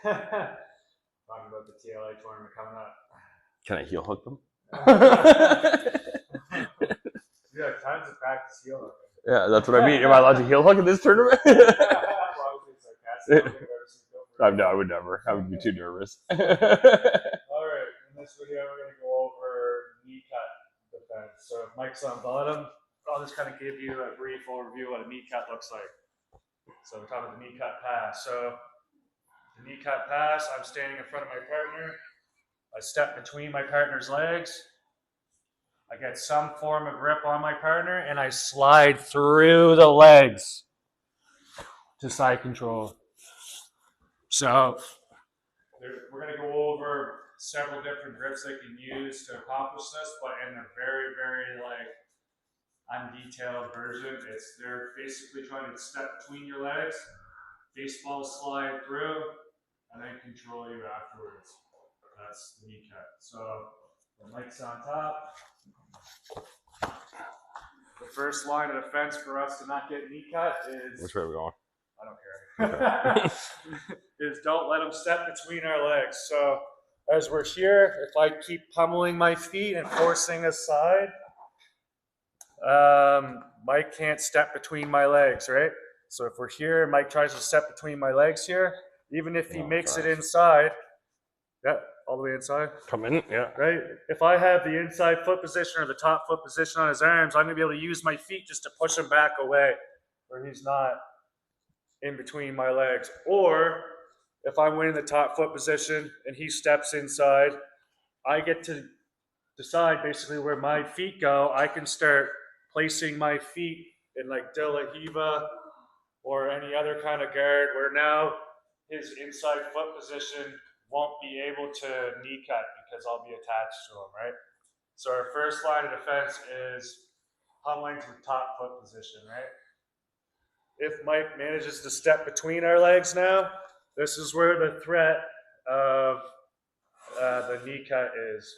Talking about the TLA tournament coming up. Can I heel hook them? Yeah, tons of practice heel hooking. Yeah, that's what I mean. Am I allowed to heel hook in this tournament? No, I would never. I would be too nervous. All right, in this video we're going to go over knee cut defense. So if Mike's on bottom, I'll just kind of give you a brief overview of what a knee cut looks like. So we're talking about the knee cut pass. So the knee cut pass, I'm standing in front of my partner. I step between my partner's legs. I get some form of grip on my partner, and I slide through the legs to side control. So we're going to go over several different grips they can use to accomplish this, but in a very, very undetailed version. They're basically trying to step between your legs, baseball slide through, and then control you afterwards. That's the knee cut. So the mic's on top. The first line of defense for us to not get knee cut is... Which way are we going? I don't care. Is don't let them step between our legs. So as we're here, if I keep pummeling my feet and forcing aside, Mike can't step between my legs, right? So if we're here and Mike tries to step between my legs here, even if he makes it inside, yeah, all the way inside. Come in, yeah. Right? If I have the inside foot position or the top foot position on his arms, I'm going to be able to use my feet just to push him back away where he's not in between my legs. Or if I'm winning the top foot position and he steps inside, I get to decide basically where my feet go. I can start placing my feet in like De La Riva or any other kind of guard where now his inside foot position won't be able to knee cut because I'll be attached to him, right? So our first line of defense is pummeling to the top foot position, right? If Mike manages to step between our legs now, this is where the threat of the knee cut is.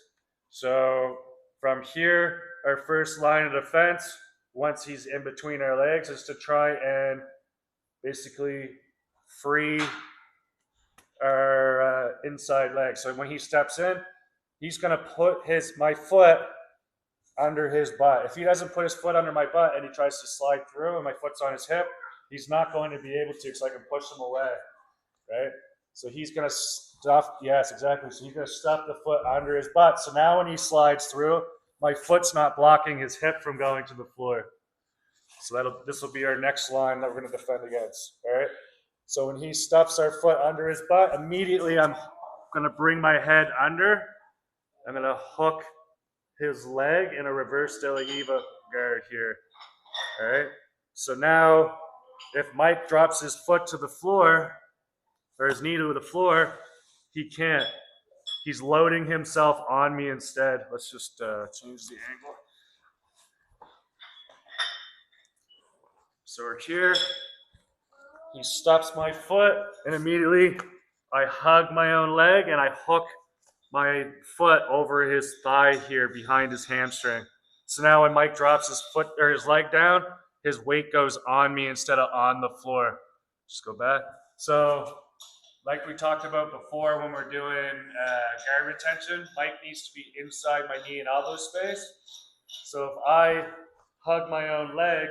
So from here, our first line of defense, once he's in between our legs, is to try and basically free our inside leg. So when he steps in, he's going to put my foot under his butt. If he doesn't put his foot under my butt and he tries to slide through and my foot's on his hip, he's not going to be able to because I can push him away, right? So he's going to stuff, yes, exactly. So he's going to stuff the foot under his butt. So now when he slides through, my foot's not blocking his hip from going to the floor. So this will be our next line that we're going to defend against, all right? So when he stuffs our foot under his butt, immediately I'm going to bring my head under. I'm going to hook his leg in a reverse De La Riva guard here, all right? So now if Mike drops his foot to the floor, or his knee to the floor, he can't. He's loading himself on me instead. Let's just change the angle. So we're here. He stuffs my foot, and immediately I hug my own leg, and I hook my foot over his thigh here behind his hamstring. So now when Mike drops his foot or his leg down, his weight goes on me instead of on the floor. Just go back. So like we talked about before when we're doing guard retention, Mike needs to be inside my knee and elbow space. So if I hug my own leg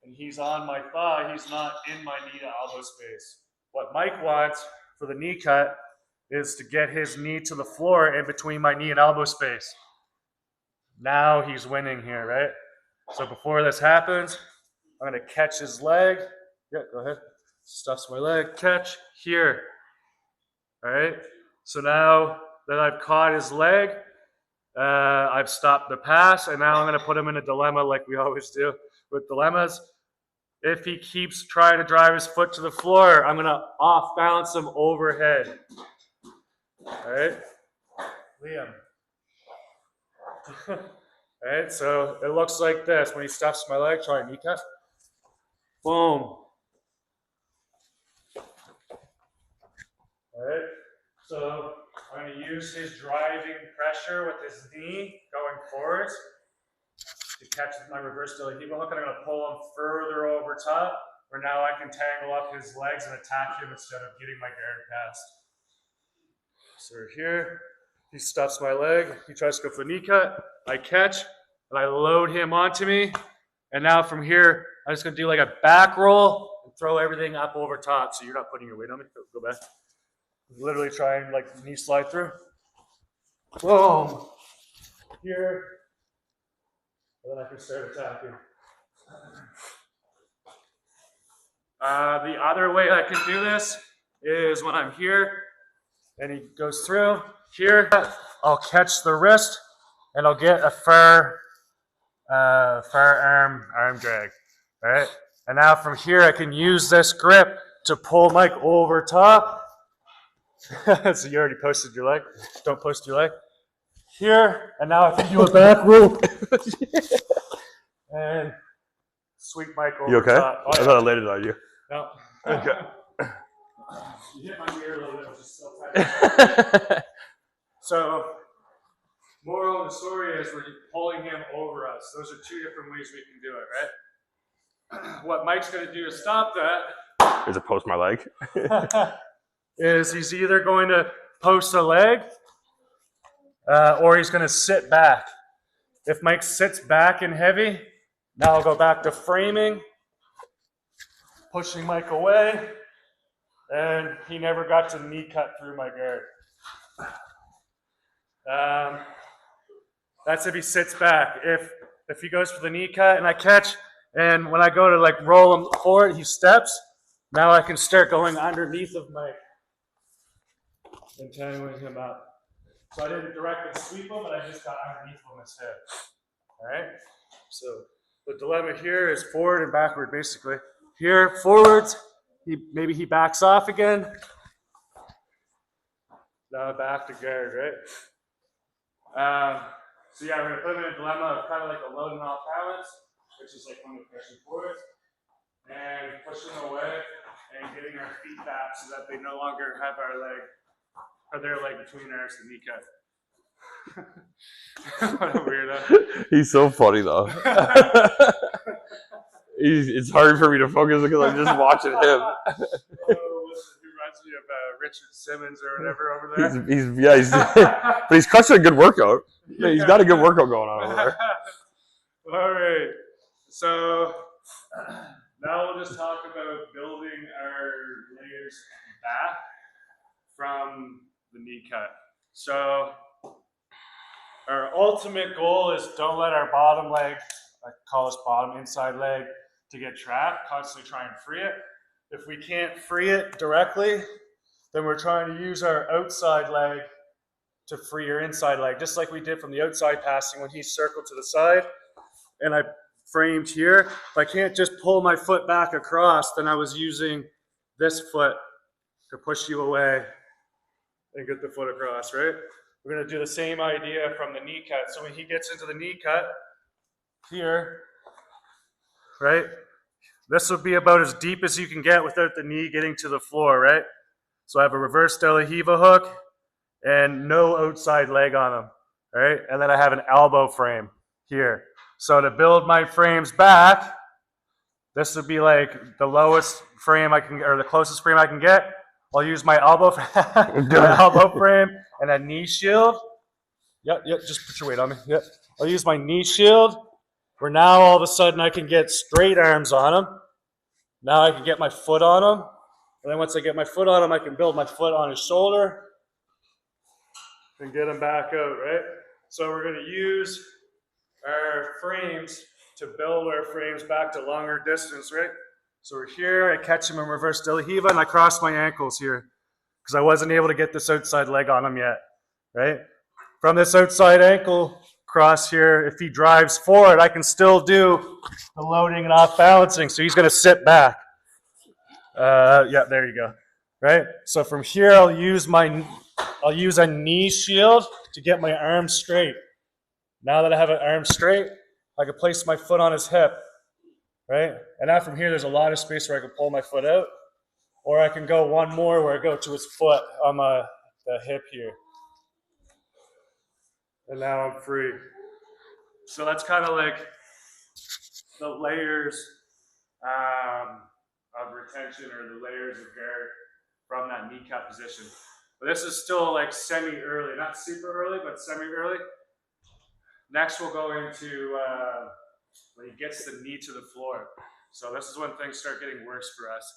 and he's on my thigh, he's not in my knee to elbow space. What Mike wants for the knee cut is to get his knee to the floor in between my knee and elbow space. Now he's winning here, right? So before this happens, I'm going to catch his leg. Yeah, go ahead. Stuffs my leg. Catch here. All right, so now that I've caught his leg, I've stopped the pass, and now I'm going to put him in a dilemma like we always do with dilemmas. If he keeps trying to drive his foot to the floor, I'm going to off-balance him overhead. All right, Liam. All right, so it looks like this. When he stuffs my leg, try a knee cut. Boom. All right, so I'm going to use his driving pressure with his knee going forwards to catch my reverse De La Riva hook, and I'm going to pull him further over top, where now I can tangle up his legs and attack him instead of getting my guard past. So we're here. He stops my leg. He tries to go for the knee cut. I catch, and I load him onto me. And now from here, I'm just gonna do like a back roll and throw everything up over top. So you're not putting your weight on me. Go back. Literally try and like knee slide through. Boom. Here. And then I can start attacking. The other way I can do this is when I'm here and he goes through here, I'll catch the wrist and I'll get a far arm drag, right? And now from here I can use this grip to pull Mike over top. So you already posted your leg. Don't post your leg. Here, and now I can do a back roll. And sweep Mike over You okay? top. Oh, I thought I landed on you. No. Okay. You hit my ear a little bit, which is so tight. So, moral of the story is we're pulling him over us. Those are two different ways we can do it, right? What Mike's going to do to stop that Is it post my leg? is he's either going to post a leg or he's going to sit back. If Mike sits back and heavy, now I'll go back to framing, pushing Mike away, and he never got to knee cut through my guard. That's if he sits back. If he goes for the knee cut and I catch, and when I go to like roll him forward, he steps. Now I can start going underneath of Mike and tangling him up. So I didn't directly sweep him, but I just got underneath him instead. All right. So the dilemma here is forward and backward, basically. Here, forwards. Maybe he backs off again. Now back to guard, right? So yeah, we're gonna put him in a dilemma of kind of like a load and off balance, which is like when we're pushing forward and pushing away and getting our feet back so that they no longer have their leg between ours, the knee cut. What a weirdo. He's so funny though. It's hard for me to focus because I'm just watching him. Oh, who reminds me of Richard Simmons or whatever over there? But he's crushing a good workout. Yeah, he's got a good workout going on over there. All right. So now we'll just talk about building our layers back from the knee cut. So our ultimate goal is don't let our bottom leg, I call this bottom inside leg, to get trapped. Constantly try and free it. If we can't free it directly, then we're trying to use our outside leg to free your inside leg, just like we did from the outside passing when he circled to the side and I framed here. If I can't just pull my foot back across, then I was using this foot to push you away and get the foot across, right? We're going to do the same idea from the knee cut. So when he gets into the knee cut here, right? This will be about as deep as you can get without the knee getting to the floor, right? So I have a reverse De La Riva hook and no outside leg on him, right? And then I have an elbow frame here. So to build my frames back, this would be like the lowest frame I can, or the closest frame I can get. I'll use my elbow, my elbow frame and a knee shield. Yep, just put your weight on me. Yep. I'll use my knee shield, where now all of a sudden I can get straight arms on him. Now I can get my foot on him. And then once I get my foot on him, I can build my foot on his shoulder and get him back out, right? So we're going to use our frames to build our frames back to longer distance, right? So we're here, I catch him in reverse De La Riva, and I cross my ankles here because I wasn't able to get this outside leg on him yet, right? From this outside ankle cross here, if he drives forward, I can still do the loading and off balancing. So he's going to sit back. Yeah, there you go. Right? So from here, I'll use a knee shield to get my arm straight. Now that I have an arm straight, I can place my foot on his hip. Right? And now from here, there's a lot of space where I can pull my foot out. Or I can go one more where I go to his foot on the hip here. And now I'm free. So that's kind of like the layers of retention or the layers of guard from that kneecap position. But this is still like semi-early, not super early, but semi-early. Next, we'll go into when he gets the knee to the floor. So this is when things start getting worse for us.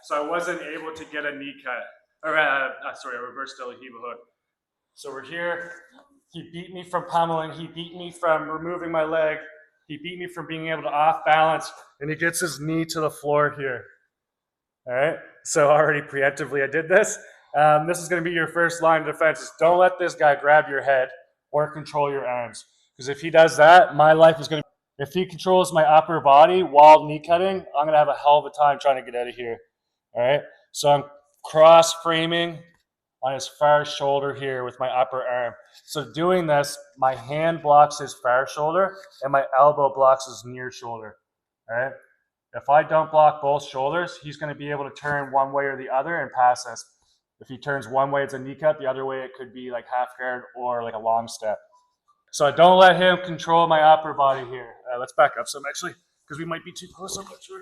So I wasn't able to get a knee cut, or sorry, a reverse De La Riva hook. So we're here. He beat me from pummeling. He beat me from removing my leg. He beat me from being able to off balance, and he gets his knee to the floor here. All right. So already preemptively, I did this. This is going to be your first line of defense. Is don't let this guy grab your head or control your arms, because if he does that, my life is going to. If he controls my upper body while knee cutting, I'm going to have a hell of a time trying to get out of here. All right. So I'm cross framing on his far shoulder here with my upper arm. So doing this, my hand blocks his far shoulder and my elbow blocks his near shoulder. All right. If I don't block both shoulders, he's going to be able to turn one way or the other and pass us. If he turns one way, it's a knee cut. The other way, it could be like half guard or like a long step. So I don't let him control my upper body here. Let's back up some actually, because we might be too close. I'm not sure.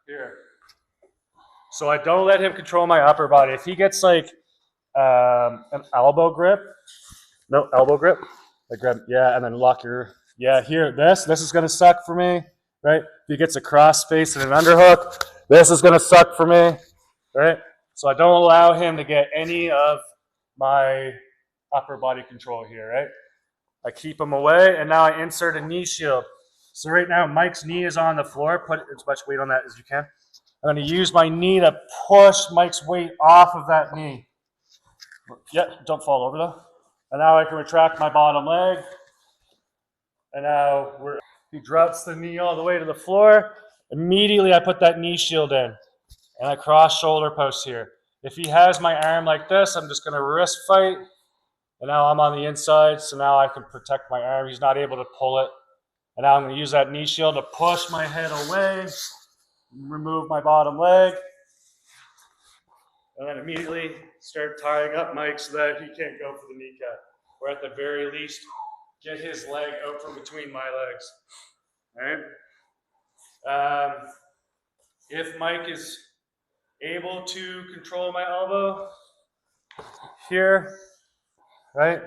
Here. So I don't let him control my upper body. If he gets like an elbow grip, no elbow grip, like grab, yeah, and then lock your, yeah, here, this is gonna suck for me, right? If he gets a crossface and an underhook, this is gonna suck for me, right? So I don't allow him to get any of my upper body control here, right? I keep him away, and now I insert a knee shield. So right now, Mike's knee is on the floor. Put as much weight on that as you can. I'm going to use my knee to push Mike's weight off of that knee. Yeah, don't fall over though. And now I can retract my bottom leg. And now he drops the knee all the way to the floor. Immediately I put that knee shield in. And I cross shoulder post here. If he has my arm like this, I'm just going to wrist fight. And now I'm on the inside, so now I can protect my arm. He's not able to pull it. And now I'm going to use that knee shield to push my head away. Remove my bottom leg, and then immediately start tying up Mike so that he can't go for the knee cut, or at the very least get his leg out from between my legs. All right. If Mike is able to control my elbow here, right?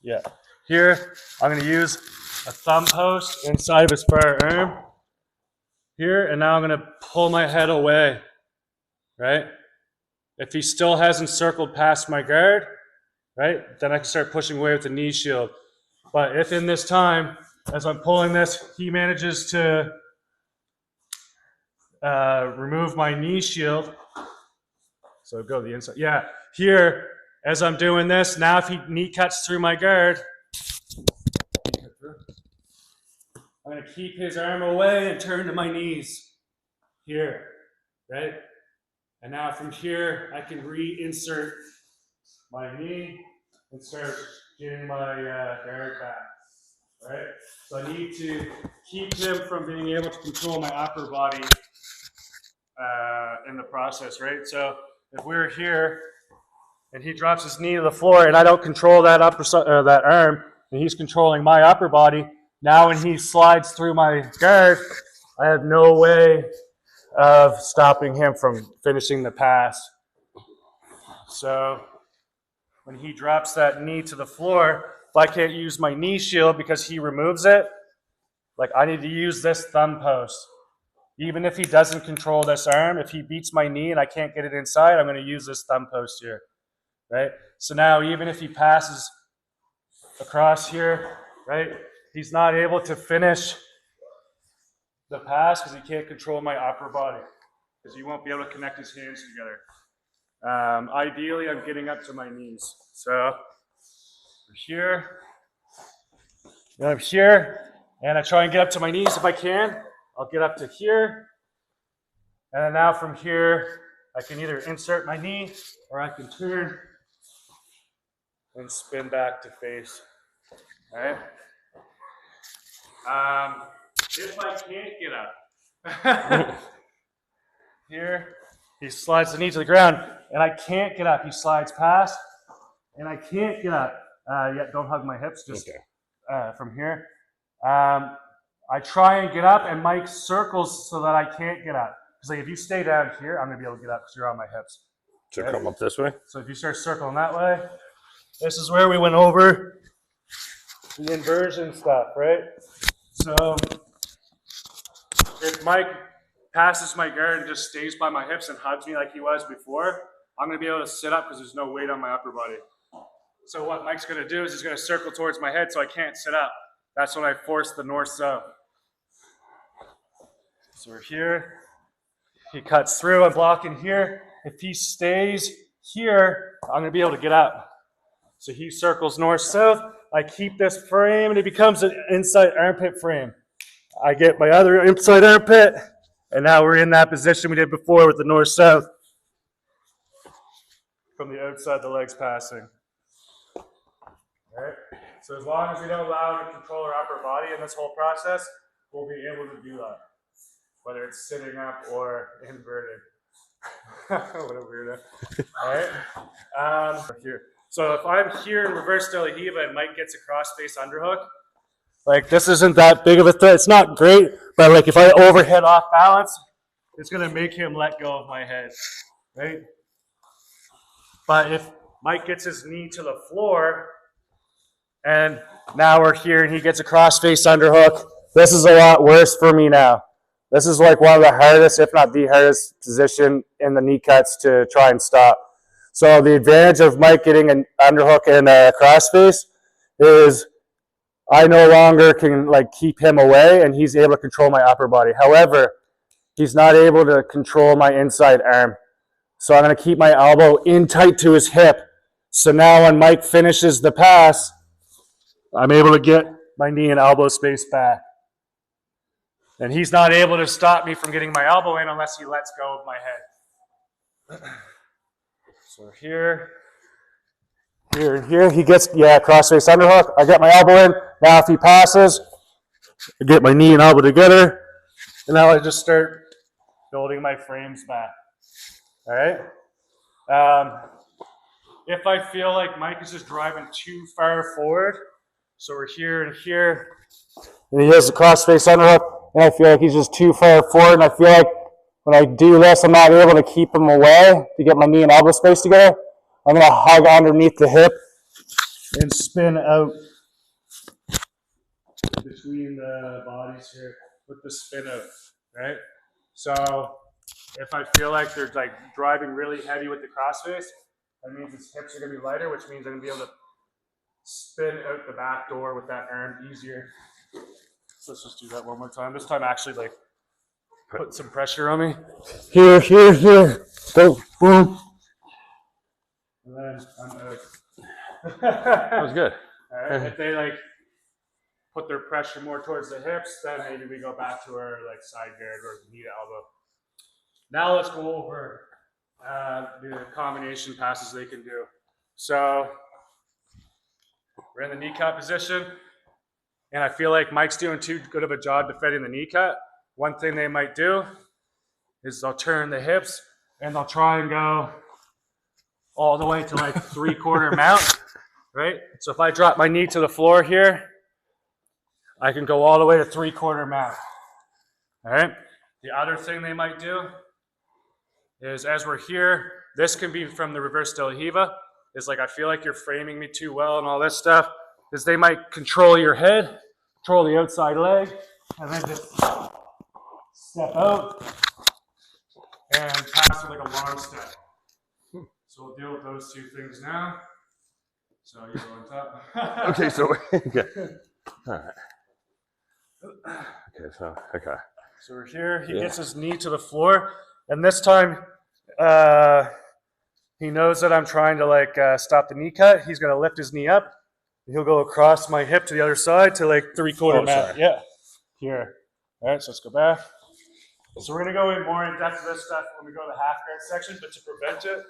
Yeah, here I'm going to use a thumb post inside of his far arm. Here, and now I'm going to pull my head away, right? If he still hasn't circled past my guard, right, then I can start pushing away with the knee shield. But if in this time, as I'm pulling this, he manages to remove my knee shield, so go to the inside. Yeah, here, as I'm doing this, now if he knee cuts through my guard, I'm going to keep his arm away and turn to my knees here, right? And now from here, I can reinsert my knee and start getting my guard back, right? So I need to keep him from being able to control my upper body in the process, right? So if we're here and he drops his knee to the floor and I don't control that that arm, and he's controlling my upper body, now when he slides through my guard, I have no way of stopping him from finishing the pass. So when he drops that knee to the floor, if I can't use my knee shield because he removes it, like I need to use this thumb post. Even if he doesn't control this arm, if he beats my knee and I can't get it inside, I'm going to use this thumb post here, right? So now even if he passes across here, right, he's not able to finish the pass because he can't control my upper body, because he won't be able to connect his hands together. Ideally, I'm getting up to my knees. So here, and I'm here, and I try and get up to my knees if I can. I'll get up to here, and then now from here, I can either insert my knee or I can turn and spin back to face. All right. If I can't get up, here, he slides the knee to the ground, and I can't get up. He slides past, and I can't get up. Yeah, don't hug my hips, just from here. I try and get up, and Mike circles so that I can't get up, Because like if you stay down here, I'm gonna be able to get up because you're on my hips. So come up this way. So if you start circling that way, this is where we went over the inversion stuff, right? So if Mike passes my guard and just stays by my hips and hugs me like he was before, I'm going to be able to sit up because there's no weight on my upper body. So what Mike's going to do is he's going to circle towards my head so I can't sit up. That's when I force the north-south. So we're here. He cuts through. I'm blocking here. If he stays here, I'm going to be able to get up. So he circles north-south. I keep this frame and it becomes an inside armpit frame. I get my other inside armpit, and now we're in that position we did before with the north-south. From the outside, the legs passing. All right. So as long as we don't allow him to control our upper body in this whole process, we'll be able to do that. Whether it's sitting up or inverted. What a weirdo. All right. Here. So if I'm here in Reverse De La Riva and Mike gets a crossface underhook, like this isn't that big of a threat. It's not great, but like if I overhead off balance, it's gonna make him let go of my head, right? But if Mike gets his knee to the floor, and now we're here and he gets a crossface underhook, this is a lot worse for me now. This is like one of the hardest, if not the hardest position in the knee cuts to try and stop. So the advantage of Mike getting an underhook and a crossface is I no longer can like keep him away and he's able to control my upper body. However, he's not able to control my inside arm. So I'm going to keep my elbow in tight to his hip. So now when Mike finishes the pass, I'm able to get my knee and elbow space back. And he's not able to stop me from getting my elbow in unless he lets go of my head. So here, and here. He gets, crossface underhook. I get my elbow in. Now if he passes, I get my knee and elbow together. And now I just start building my frames back. All right? If I feel like Mike is just driving too far forward, so we're here and here, and he has a crossface underhook, and I feel like he's just too far forward, and I feel like when I do this, I'm not able to keep him away to get my knee and elbow space together. I'm going to hug underneath the hip and spin out between the bodies here with the spin out, right? So if I feel like they're like driving really heavy with the crossface, that means his hips are going to be lighter, which means I'm going to be able to spin out the back door with that arm easier. So let's just do that one more time. This time actually like put some pressure on me. Here. Go, boom. And then I'm out. That was good. All right. If they like put their pressure more towards the hips, then maybe we go back to our like side guard or knee to elbow. Now let's go over the combination passes they can do. So we're in the knee cut position, and I feel like Mike's doing too good of a job defending the knee cut. One thing they might do is they'll turn the hips and they'll try and go all the way to like 3/4 mount, right? So if I drop my knee to the floor here, I can go all the way to 3/4 mount, all right? The other thing they might do is as we're here, this can be from the Reverse De La Riva, is like I feel like you're framing me too well and all this stuff, is they might control your head, control the outside leg, and then just step out and pass with like a long step. So we'll deal with those two things now. So you go on top. Okay, so okay. All right. Okay. So we're here. He gets his knee to the floor, and this time he knows that I'm trying to like stop the knee cut. He's gonna lift his knee up. He'll go across my hip to the other side to like 3/4 mount. Yeah. Here. All right. So let's go back. So we're gonna go in more in depth of this stuff when we go to the half guard section, but to prevent it,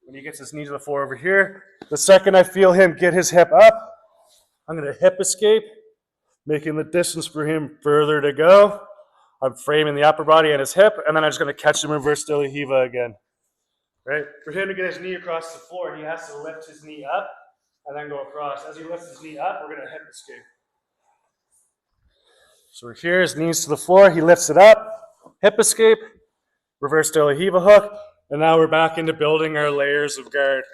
when he gets his knee to the floor over here, the second I feel him get his hip up, I'm going to hip escape, making the distance for him further to go. I'm framing the upper body and his hip, and then I'm just going to catch him Reverse De La Riva again. Right? For him to get his knee across the floor, he has to lift his knee up and then go across. As he lifts his knee up, we're going to hip escape. So we're here, his knees to the floor, he lifts it up, hip escape, Reverse De La Riva hook, and now we're back into building our layers of guard.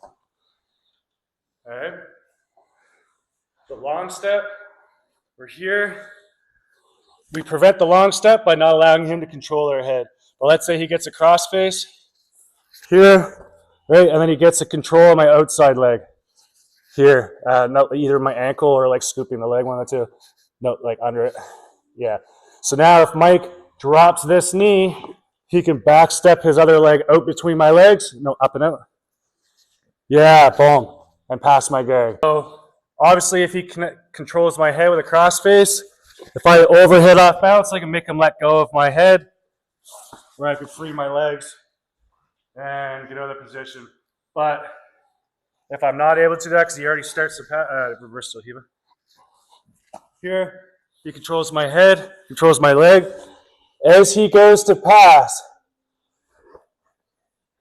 All right. The long step, we're here. We prevent the long step by not allowing him to control our head. But let's say he gets a crossface here, right, and then he gets a control of my outside leg here, not either my ankle or like scooping the leg, one of the two. No, like under it. Yeah. So now if Mike drops this knee, he can back step his other leg out between my legs. No, up and out. Yeah, boom, and pass my guard. So obviously, if he controls my head with a crossface, if I overhit off balance, I can make him let go of my head, where I can free my legs and get out of the position. But if I'm not able to do that, because he already starts to reverse De La Riva. Here, he controls my head, controls my leg. As he goes to pass,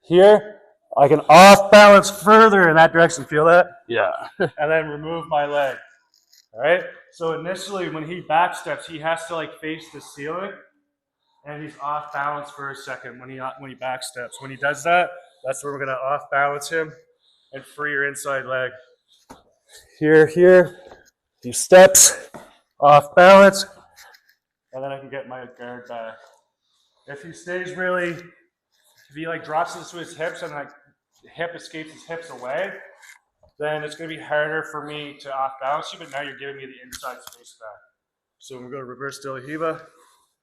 here, I can off balance further in that direction. Feel that? Yeah. And then remove my leg. All right. So initially, when he back steps, he has to like face the ceiling, and he's off balance for a second when he back steps. When he does that, that's where we're gonna off balance him and free your inside leg. Here, he steps, off balance, and then I can get my guard back. If he stays really, if he like drops into his hips and like the hip escapes his hips away, then it's going to be harder for me to off balance you, but now you're giving me the inside space back. So I'm going to go to reverse De La Riva,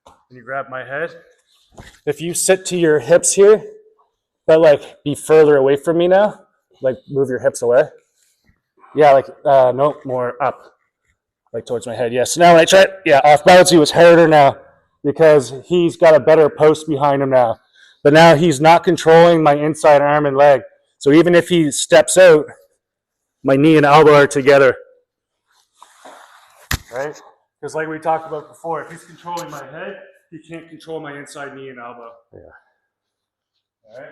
and you grab my head. If you sit to your hips here, but like be further away from me now, like move your hips away. Yeah, like, no, more up, like towards my head. Yeah, so now when I try, yeah, off balance you was harder now because he's got a better post behind him now. But now he's not controlling my inside arm and leg. So even if he steps out, my knee and elbow are together, right? Because like we talked about before, if he's controlling my head, he can't control my inside knee and elbow. Yeah. All right.